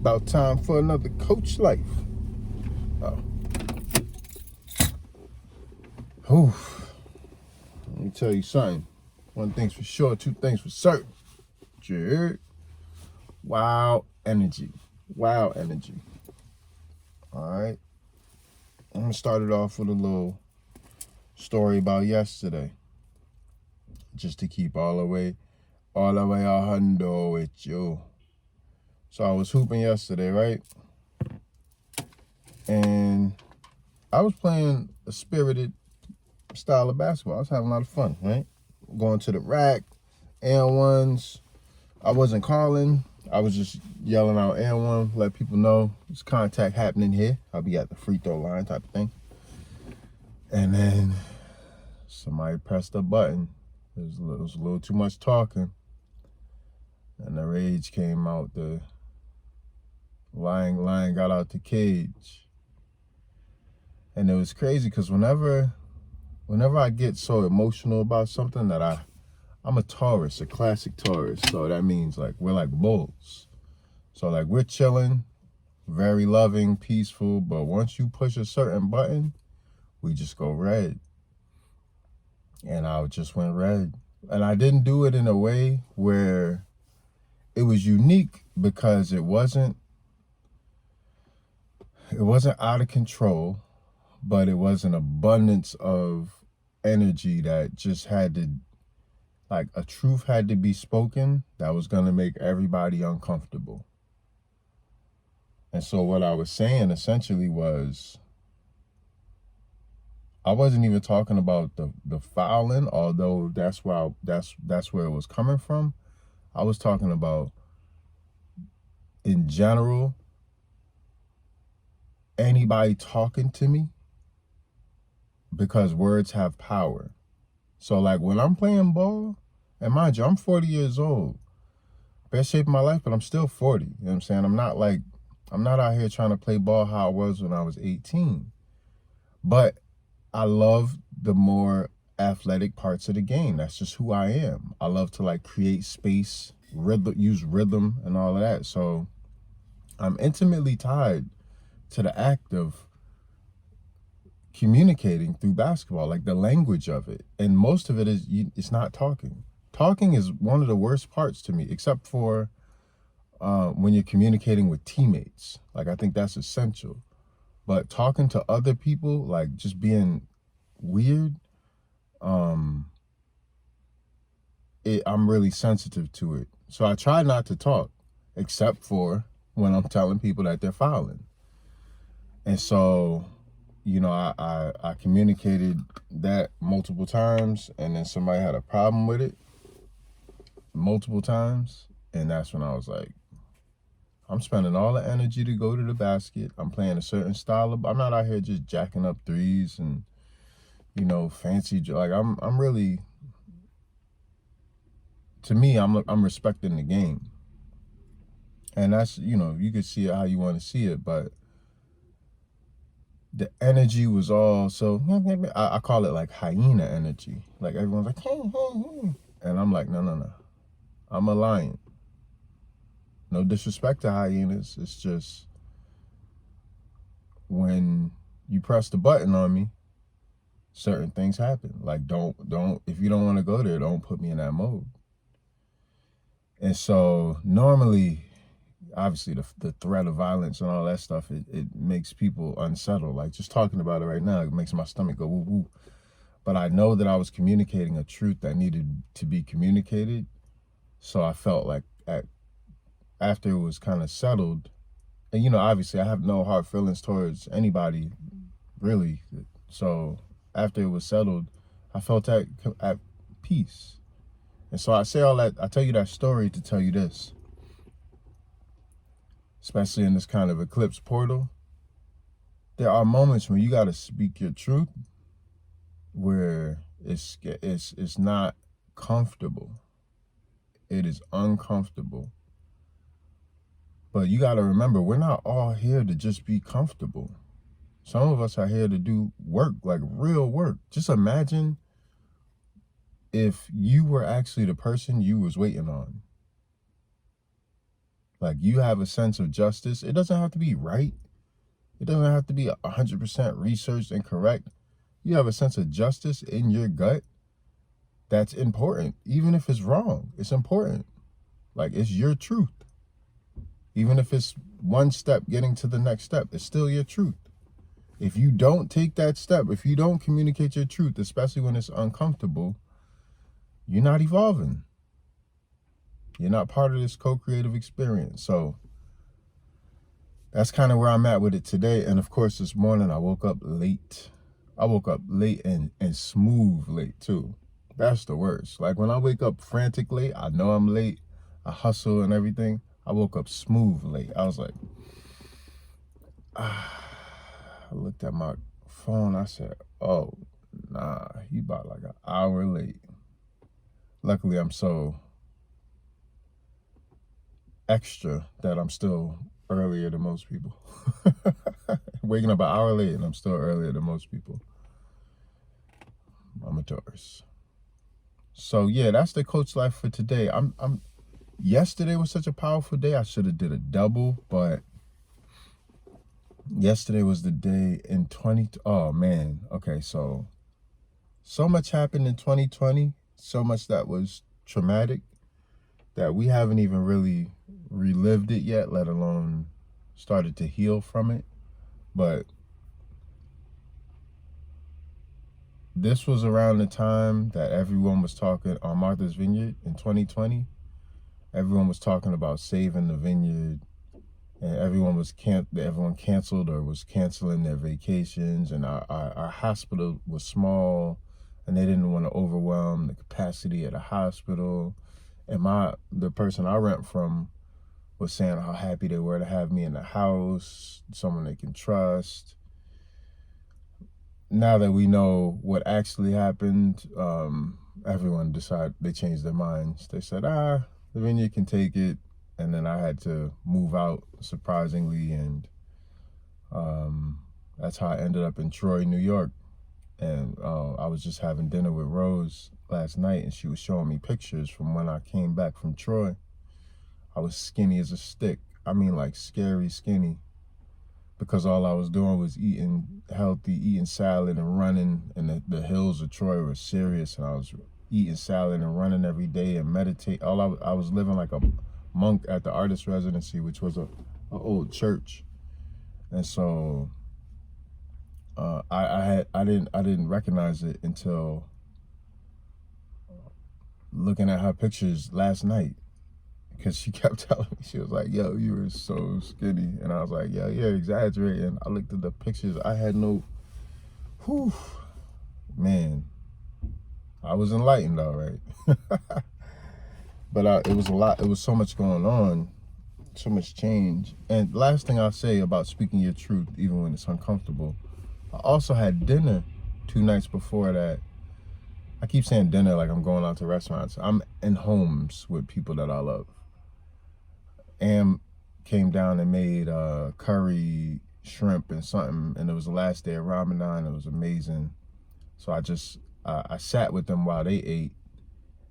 About time for another Coach Life. Oh. Whew. Let me tell you something. One thing's for sure, two things for certain. Jared. Wow energy. Wow energy. Alright. I'm gonna start it off with a little story about yesterday. Just to keep all the way a hundo with you. So I was hooping yesterday, right? And I was playing a spirited style of basketball. I was having a lot of fun, right? Going to the rack, and ones. I wasn't calling. I was just yelling out and one, let people know there's contact happening here. I'll be at the free throw line type of thing. And then somebody pressed a button. It was a little too much talking. And the rage came out. The lion got out the cage. And it was crazy because whenever I get so emotional about something that I'm a Taurus, a classic Taurus. So that means like we're like bulls. So like we're chilling, very loving, peaceful. But once you push a certain button, we just go red. And I just went red. And I didn't do it in a way where it was unique because it wasn't out of control, but it was an abundance of energy that just had to, like a truth had to be spoken that was going to make everybody uncomfortable. And so what I was saying essentially was, I wasn't even talking about the fouling, although that's where it was coming from. I was talking about, in general, anybody talking to me, because words have power. So like when I'm playing ball, and mind you, I'm 40 years old, best shape of my life, but I'm still 40. You know what I'm saying? I'm not out here trying to play ball how I was when I was 18. But I love the more athletic parts of the game. That's just who I am. I love to like create space, use rhythm and all of that. So I'm intimately tied to the act of communicating through basketball, like the language of it. And most of it is, it's not talking. Talking is one of the worst parts to me, except for when you're communicating with teammates. Like I think that's essential. But talking to other people, like just being weird, I'm really sensitive to it. So I try not to talk, except for when I'm telling people that they're fouling. And so, you know, I communicated that multiple times, and then somebody had a problem with it multiple times. And that's when I was like, I'm spending all the energy to go to the basket. I'm playing a certain style of, I'm not out here just jacking up threes and, you know, fancy, like I'm really, to me, I'm respecting the game. And that's, you know, you can see it how you want to see it, but the energy was all, so I call it like hyena energy. Like everyone's like, hey, hey, hey. And I'm like, no. I'm a lion. No disrespect to hyenas. It's just when you press the button on me, certain things happen. Like don't, if you don't want to go there, don't put me in that mode. And so normally, obviously the threat of violence and all that stuff, it makes people unsettled. Like just talking about it right now, it makes my stomach go woo woo. But I know that I was communicating a truth that needed to be communicated. So I felt like after it was kind of settled, and you know, obviously I have no hard feelings towards anybody, really. So after it was settled, I felt at peace. And so I say all that, I tell you that story to tell you this. Especially in this kind of eclipse portal, there are moments when you got to speak your truth where it's not comfortable. It is uncomfortable. But you got to remember, we're not all here to just be comfortable. Some of us are here to do work, like real work. Just imagine if you were actually the person you was waiting on. Like, you have a sense of justice. It doesn't have to be right. It doesn't have to be 100% researched and correct. You have a sense of justice in your gut. That's important. Even if it's wrong, it's important. Like, it's your truth. Even if it's one step getting to the next step, it's still your truth. If you don't take that step, if you don't communicate your truth, especially when it's uncomfortable, you're not evolving. You're not part of this co-creative experience. So that's kind of where I'm at with it today. And of course, this morning I woke up late. I woke up late and smooth late too. That's the worst. Like, when I wake up frantic late, I know I'm late. I hustle and everything. I woke up smooth late. I was like, I looked at my phone. I said, oh, nah, he about like an hour late. Luckily, I'm so extra that I'm still earlier than most people. Waking up an hour late and I'm still earlier than most people. I'm a Taurus. So yeah, that's the coach life for today. Yesterday was such a powerful day. I should have did a double, but yesterday was the day in oh man. Okay, so much happened in 2020, so much that was traumatic that we haven't even really relived it yet, let alone started to heal from it. But this was around the time that everyone was talking on Martha's Vineyard in 2020. Everyone was talking about saving the vineyard, and everyone canceled or was canceling their vacations, and our hospital was small, and they didn't want to overwhelm the capacity at a hospital. And the person I rent from was saying how happy they were to have me in the house, someone they can trust. Now that we know what actually happened, everyone decided, they changed their minds. They said, the vineyard can take it. And then I had to move out, surprisingly, and that's how I ended up in Troy, New York. And I was just having dinner with Rose last night, and she was showing me pictures from when I came back from Troy. I was skinny as a stick. I mean, like, scary skinny, because all I was doing was eating healthy, eating salad and running, and the hills of Troy were serious, and I was eating salad and running every day and meditate. I was living like a monk at the artist residency, which was a old church. And so I didn't recognize it until looking at her pictures last night, because she kept telling me, she was like, yo, you were so skinny. And I was like, yeah, you're exaggerating. I looked at the pictures. I had man, I was enlightened, all right. But it was a lot. It was so much going on, so much change. And last thing I'll say about speaking your truth, even when it's uncomfortable, I also had dinner 2 nights before that. I keep saying dinner like I'm going out to restaurants. I'm in homes with people that I love. Am came down and made curry, shrimp, and something, and it was the last day of Ramadan. It was amazing. So I sat with them while they ate,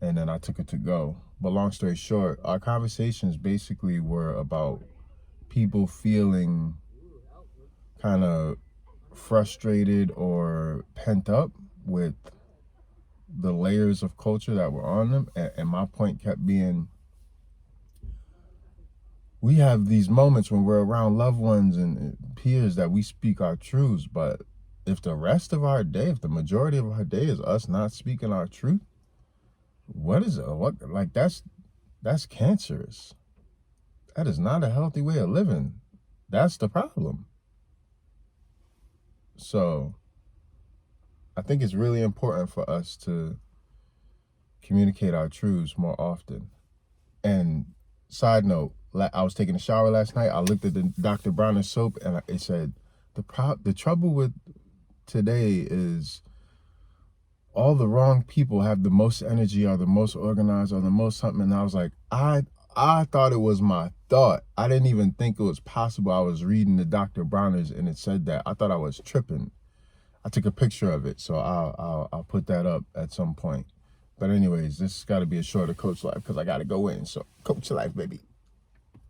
and then I took it to go. But long story short, our conversations basically were about people feeling kind of frustrated or pent up with the layers of culture that were on them. And my point kept being, we have these moments when we're around loved ones and peers that we speak our truths, but if the rest of our day, if the majority of our day is us not speaking our truth, that's cancerous. That is not a healthy way of living. That's the problem. So I think it's really important for us to communicate our truths more often. And side note, I was taking a shower last night. I looked at the Dr. Bronner soap, and it said, the trouble with today is all the wrong people have the most energy, or the most organized, or the most something. And I was like, I thought it was my thought. I didn't even think it was possible. I was reading the Dr. Bronner's and it said that. I thought I was tripping. I took a picture of it, so I'll put that up at some point. But anyways, this has got to be a shorter Coach Life because I got to go in. So Coach Life, baby.